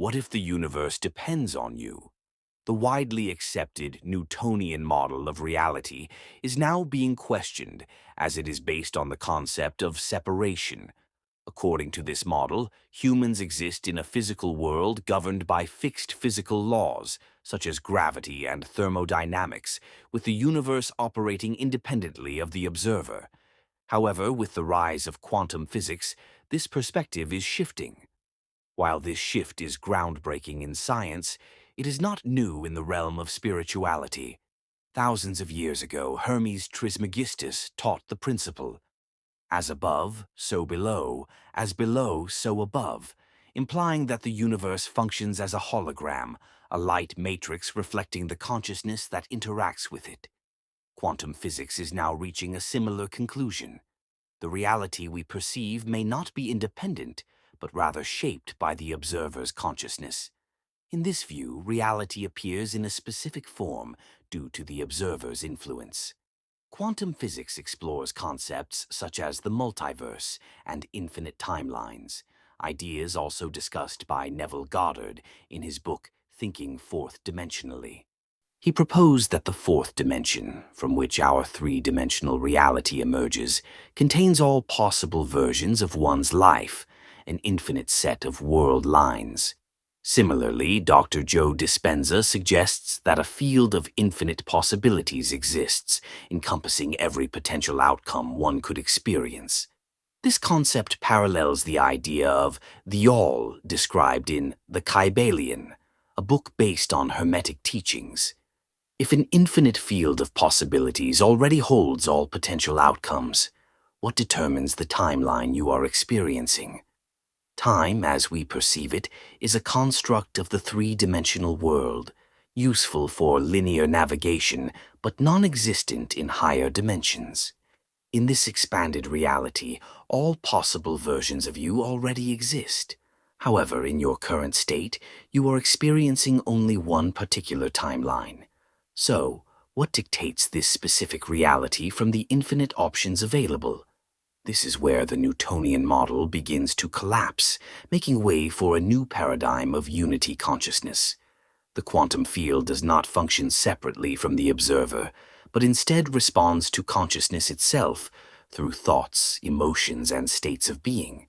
What if the universe depends on you? The widely accepted Newtonian model of reality is now being questioned as it is based on the concept of separation. According to this model, humans exist in a physical world governed by fixed physical laws, such as gravity and thermodynamics, with the universe operating independently of the observer. However, with the rise of quantum physics, this perspective is shifting. While this shift is groundbreaking in science, it is not new in the realm of spirituality. Thousands of years ago, Hermes Trismegistus taught the principle, as above, so below, as below, so above, implying that the universe functions as a hologram, a light matrix reflecting the consciousness that interacts with it. Quantum physics is now reaching a similar conclusion. The reality we perceive may not be independent, but rather shaped by the observer's consciousness. In this view, reality appears in a specific form due to the observer's influence. Quantum physics explores concepts such as the multiverse and infinite timelines, ideas also discussed by Neville Goddard in his book Thinking Fourth Dimensionally. He proposed that the fourth dimension, from which our three-dimensional reality emerges, contains all possible versions of one's life, an infinite set of world lines. Similarly, Dr. Joe Dispenza suggests that a field of infinite possibilities exists, encompassing every potential outcome one could experience. This concept parallels the idea of the all described in The Kybalion, a book based on Hermetic teachings. If an infinite field of possibilities already holds all potential outcomes, what determines the timeline you are experiencing? Time, as we perceive it, is a construct of the three-dimensional world, useful for linear navigation, but non-existent in higher dimensions. In this expanded reality, all possible versions of you already exist. However, in your current state, you are experiencing only one particular timeline. So, what dictates this specific reality from the infinite options available? This is where the Newtonian model begins to collapse, making way for a new paradigm of unity consciousness. The quantum field does not function separately from the observer, but instead responds to consciousness itself through thoughts, emotions, and states of being.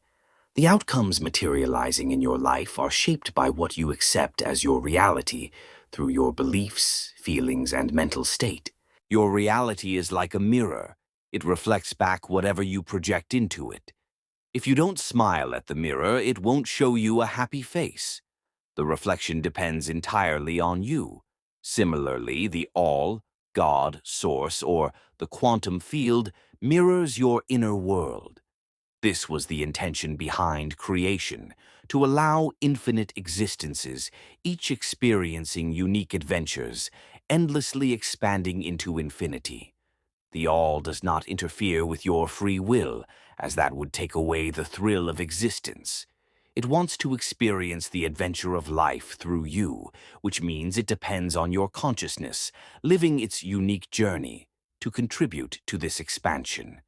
The outcomes materializing in your life are shaped by what you accept as your reality through your beliefs, feelings, and mental state. Your reality is like a mirror. It reflects back whatever you project into it. If you don't smile at the mirror, it won't show you a happy face. The reflection depends entirely on you. Similarly, the all, God, source, or the quantum field mirrors your inner world. This was the intention behind creation, to allow infinite existences, each experiencing unique adventures, endlessly expanding into infinity. The all does not interfere with your free will, as that would take away the thrill of existence. It wants to experience the adventure of life through you, which means it depends on your consciousness, living its unique journey, to contribute to this expansion.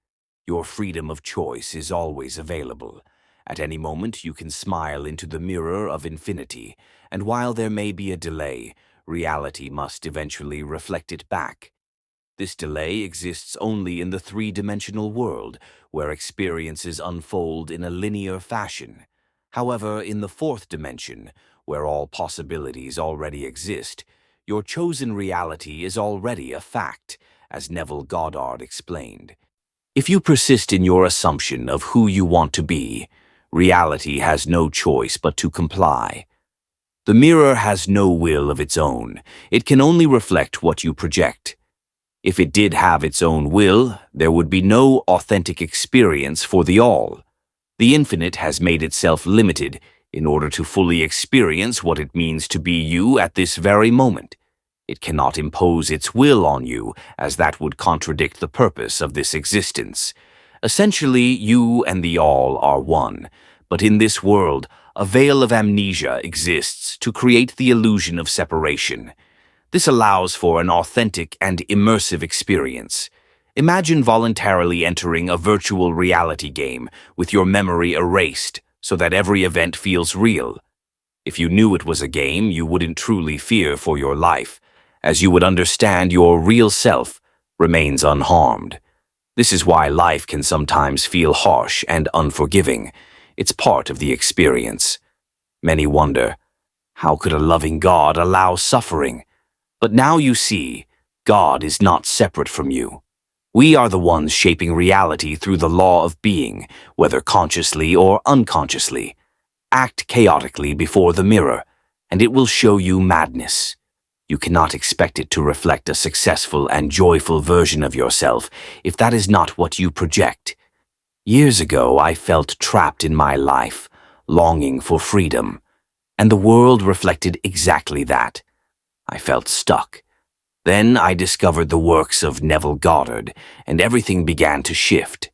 Your freedom of choice is always available. At any moment you can smile into the mirror of infinity, and while there may be a delay, reality must eventually reflect it back. This delay exists only in the three-dimensional world, where experiences unfold in a linear fashion. However, in the fourth dimension, where all possibilities already exist, your chosen reality is already a fact, as Neville Goddard explained. If you persist in your assumption of who you want to be, reality has no choice but to comply. The mirror has no will of its own. It can only reflect what you project. If it did have its own will, there would be no authentic experience for the all. The infinite has made itself limited in order to fully experience what it means to be you at this very moment. It cannot impose its will on you, as that would contradict the purpose of this existence. Essentially, you and the all are one, but in this world, a veil of amnesia exists to create the illusion of separation. This allows for an authentic and immersive experience. Imagine voluntarily entering a virtual reality game with your memory erased so that every event feels real. If you knew it was a game, you wouldn't truly fear for your life, as you would understand your real self remains unharmed. This is why life can sometimes feel harsh and unforgiving. It's part of the experience. Many wonder, how could a loving God allow suffering? But now you see, God is not separate from you. We are the ones shaping reality through the law of being, whether consciously or unconsciously. Act chaotically before the mirror, and it will show you madness. You cannot expect it to reflect a successful and joyful version of yourself if that is not what you project. Years ago, I felt trapped in my life, longing for freedom, and the world reflected exactly that. I felt stuck. Then I discovered the works of Neville Goddard, and everything began to shift.